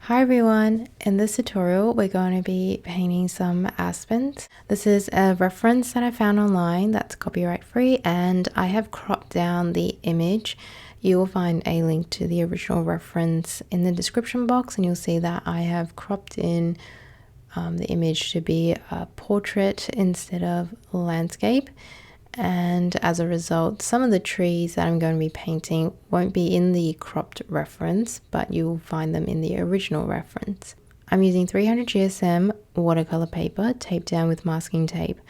Hi everyone, in this tutorial we're going to be painting some aspens. This is a reference that I found online that's copyright free and I have cropped down the image. You will find a link to the original reference in the description box and you'll see that I have cropped in the image to be a portrait instead of landscape. And as a result, some of the trees that I'm going to be painting won't be in the cropped reference, but you will find them in the original reference. I'm using 300 GSM watercolor paper taped down with masking tape.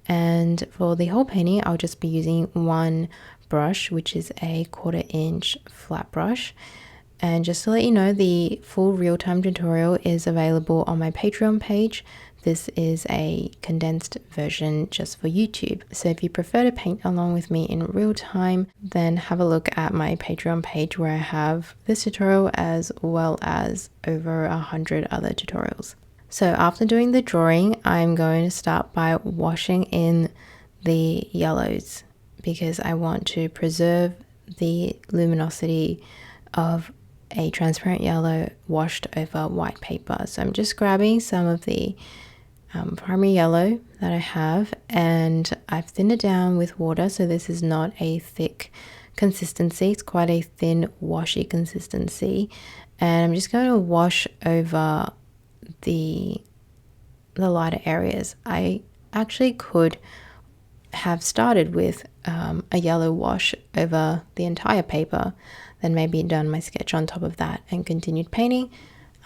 And for the whole painting, I'll just be using one brush, which is a 1/4 inch flat brush. And just to let you know, the full real-time tutorial is available on my Patreon page. This is a condensed version just for YouTube. So if you prefer to paint along with me in real time, then have a look at my Patreon page where I have this tutorial as well as over 100 other tutorials. So after doing the drawing, I'm going to start by washing in the yellows because I want to preserve the luminosity of a transparent yellow washed over white paper. So I'm just grabbing some of the primary yellow that I have and I've thinned it down with water, so this is not a thick consistency, it's quite a thin washy consistency, and I'm just going to wash over the lighter areas. I actually could have started with a yellow wash over the entire paper, then maybe done my sketch on top of that and continued painting.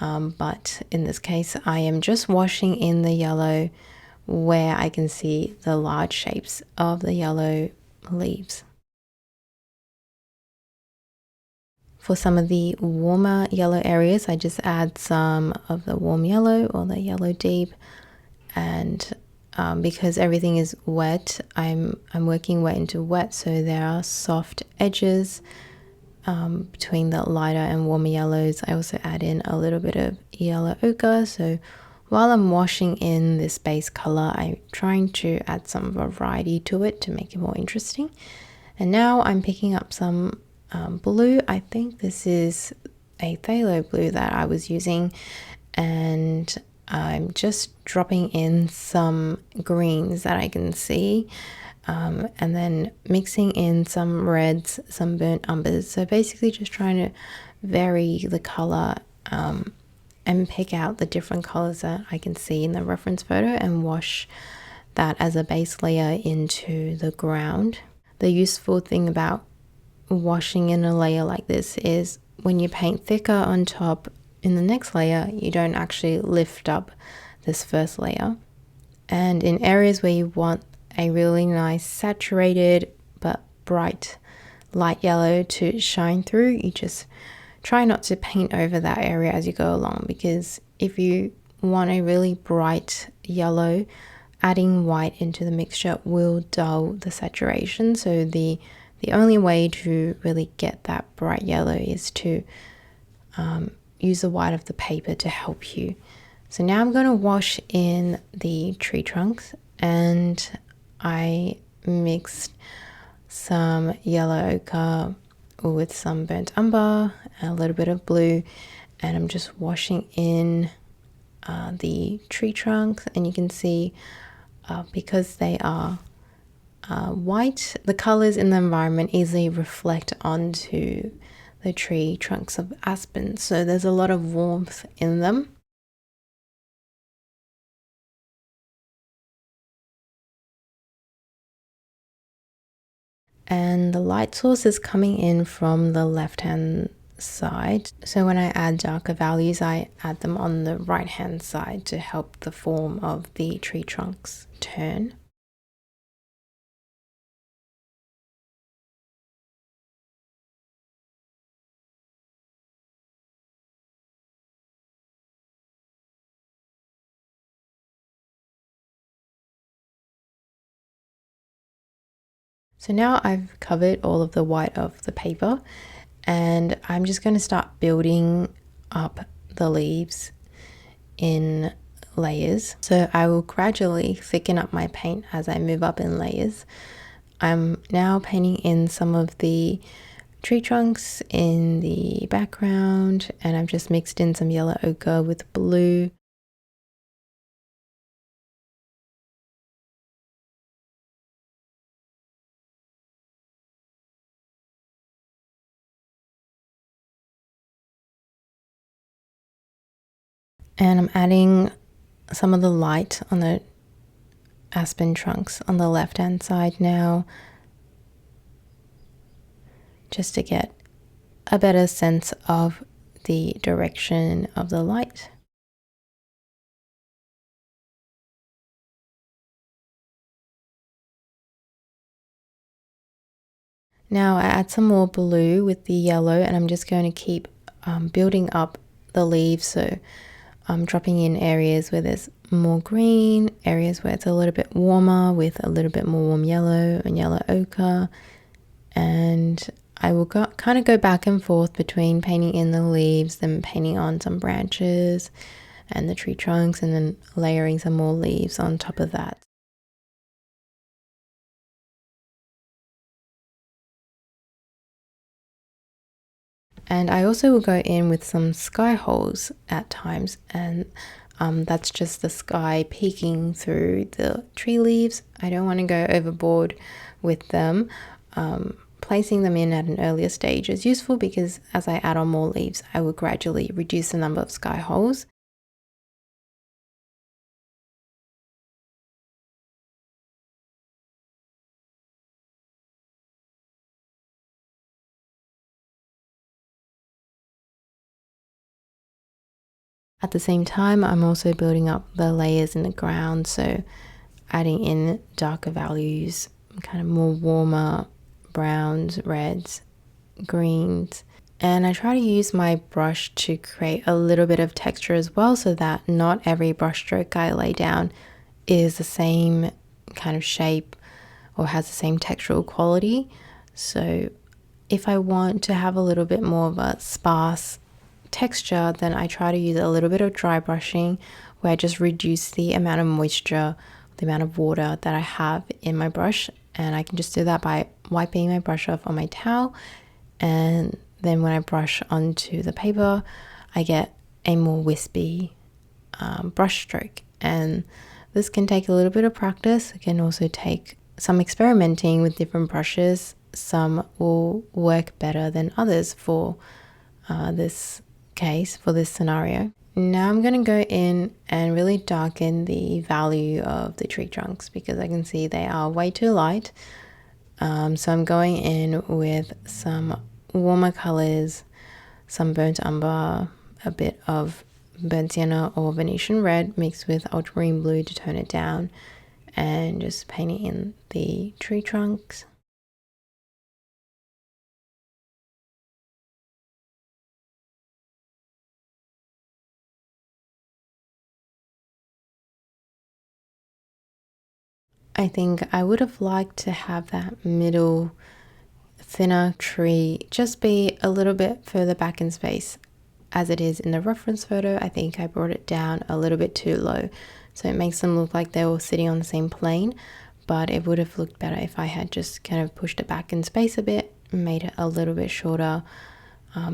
But in this case, I am just washing in the yellow where I can see the large shapes of the yellow leaves. For some of the warmer yellow areas, I just add some of the warm yellow or the yellow deep. And because everything is wet, I'm working wet into wet, so there are soft edges between the lighter and warmer yellows. I also add in a little bit of yellow ochre, so while I'm washing in this base color, I'm trying to add some variety to it to make it more interesting. And now I'm picking up some blue. I think this is a phthalo blue that I was using, and I'm just dropping in some greens that I can see. And then mixing in some reds, some burnt umbers. So basically just trying to vary the color and pick out the different colors that I can see in the reference photo and wash that as a base layer into the ground. The useful thing about washing in a layer like this is when you paint thicker on top in the next layer, you don't actually lift up this first layer. And in areas where you want a really nice saturated but bright light yellow to shine through, you just try not to paint over that area as you go along, because if you want a really bright yellow, adding white into the mixture will dull the saturation. So the only way to really get that bright yellow is to use the white of the paper to help you. So now I'm going to wash in the tree trunks, and I mixed some yellow ochre with some burnt umber and a little bit of blue, and I'm just washing in the tree trunks. And you can see because they are white, the colors in the environment easily reflect onto the tree trunks of aspen, so there's a lot of warmth in them. And the light source is coming in from the left hand side, so when I add darker values, I add them on the right hand side to help the form of the tree trunks turn. So now I've covered all of the white of the paper, and I'm just going to start building up the leaves in layers. So I will gradually thicken up my paint as I move up in layers. I'm now painting in some of the tree trunks in the background, and I've just mixed in some yellow ochre with blue. And I'm adding some of the light on the aspen trunks on the left hand side now, just to get a better sense of the direction of the light. Now I add some more blue with the yellow, and I'm just going to keep building up the leaves. So I'm dropping in areas where there's more green, areas where it's a little bit warmer with a little bit more warm yellow and yellow ochre. And I will kind of go back and forth between painting in the leaves, then painting on some branches and the tree trunks, and then layering some more leaves on top of that. And I also will go in with some sky holes at times, and that's just the sky peeking through the tree leaves. I don't want to go overboard with them. Placing them in at an earlier stage is useful because as I add on more leaves, I will gradually reduce the number of sky holes. At the same time, I'm also building up the layers in the ground, so adding in darker values, kind of more warmer browns, reds, greens. And I try to use my brush to create a little bit of texture as well, so that not every brush stroke I lay down is the same kind of shape or has the same textural quality. So if I want to have a little bit more of a sparse texture, then I try to use a little bit of dry brushing, where I just reduce the amount of moisture, the amount of water that I have in my brush, and I can just do that by wiping my brush off on my towel, and then when I brush onto the paper, I get a more wispy brush stroke. And this can take a little bit of practice. It can also take some experimenting with different brushes. Some will work better than others for this case, for this scenario. Now I'm going to go in and really darken the value of the tree trunks because I can see they are way too light. So I'm going in with some warmer colors, some burnt umber, a bit of burnt sienna or Venetian red mixed with ultramarine blue to tone it down, and just painting in the tree trunks. I think I would have liked to have that middle thinner tree just be a little bit further back in space. As it is in the reference photo, I think I brought it down a little bit too low, so it makes them look like they're all sitting on the same plane, but it would have looked better if I had just kind of pushed it back in space a bit, made it a little bit shorter,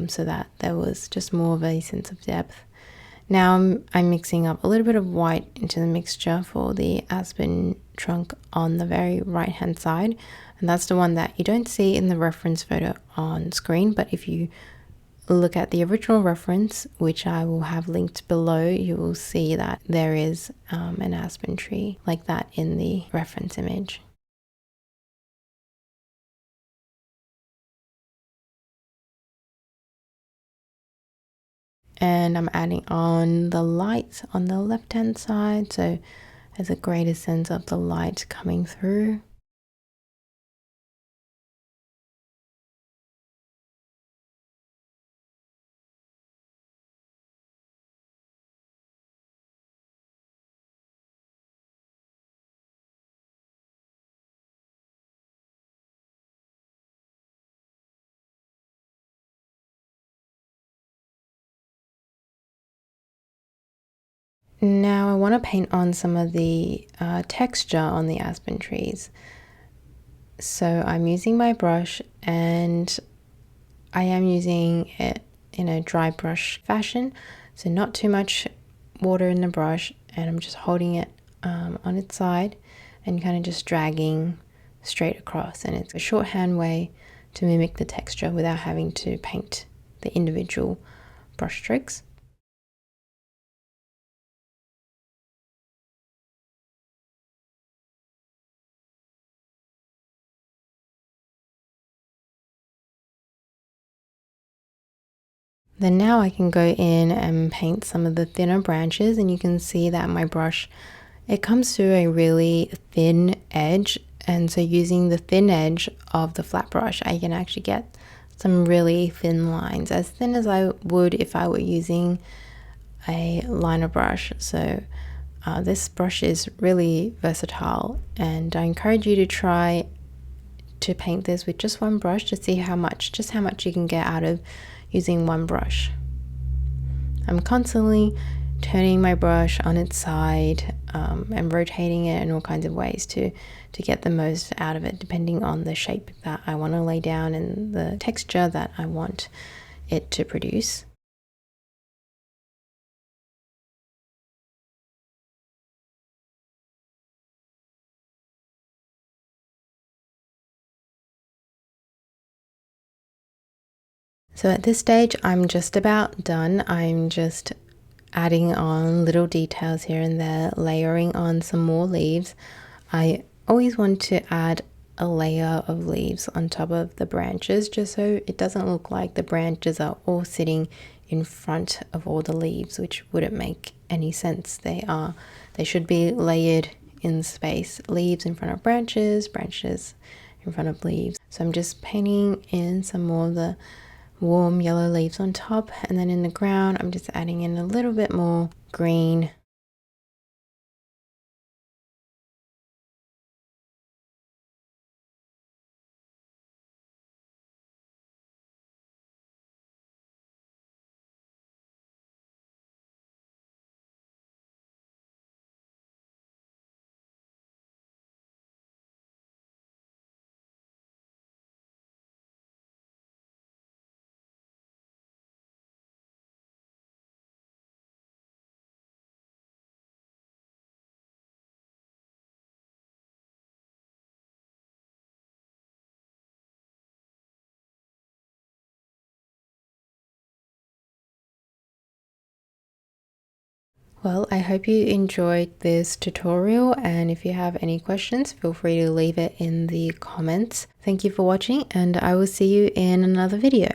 so that there was just more of a sense of depth. Now I'm mixing up a little bit of white into the mixture for the aspen trunk on the very right hand side, and that's the one that you don't see in the reference photo on screen, but if you look at the original reference, which I will have linked below, you will see that there is an aspen tree like that in the reference image. And I'm adding on the light on the left hand side, so there's a greater sense of the light coming through. Now I want to paint on some of the texture on the aspen trees. So I'm using my brush and I am using it in a dry brush fashion, so not too much water in the brush, and I'm just holding it on its side and kind of just dragging straight across, and it's a shorthand way to mimic the texture without having to paint the individual brush strokes. Then now I can go in and paint some of the thinner branches, and you can see that my brush, it comes to a really thin edge, and so using the thin edge of the flat brush, I can actually get some really thin lines, as thin as I would if I were using a liner brush. So this brush is really versatile, and I encourage you to try to paint this with just one brush to see how much you can get out of using one brush. I'm constantly turning my brush on its side and rotating it in all kinds of ways to get the most out of it, depending on the shape that I want to lay down and the texture that I want it to produce. So at this stage, I'm just about done. I'm just adding on little details here and there, layering on some more leaves. I always want to add a layer of leaves on top of the branches, just so it doesn't look like the branches are all sitting in front of all the leaves, which wouldn't make any sense. They should be layered in space. Leaves in front of branches, branches in front of leaves. So I'm just painting in some more of the warm yellow leaves on top, and then in the ground I'm just adding in a little bit more green. Well, I hope you enjoyed this tutorial, and if you have any questions, feel free to leave it in the comments. Thank you for watching, and I will see you in another video.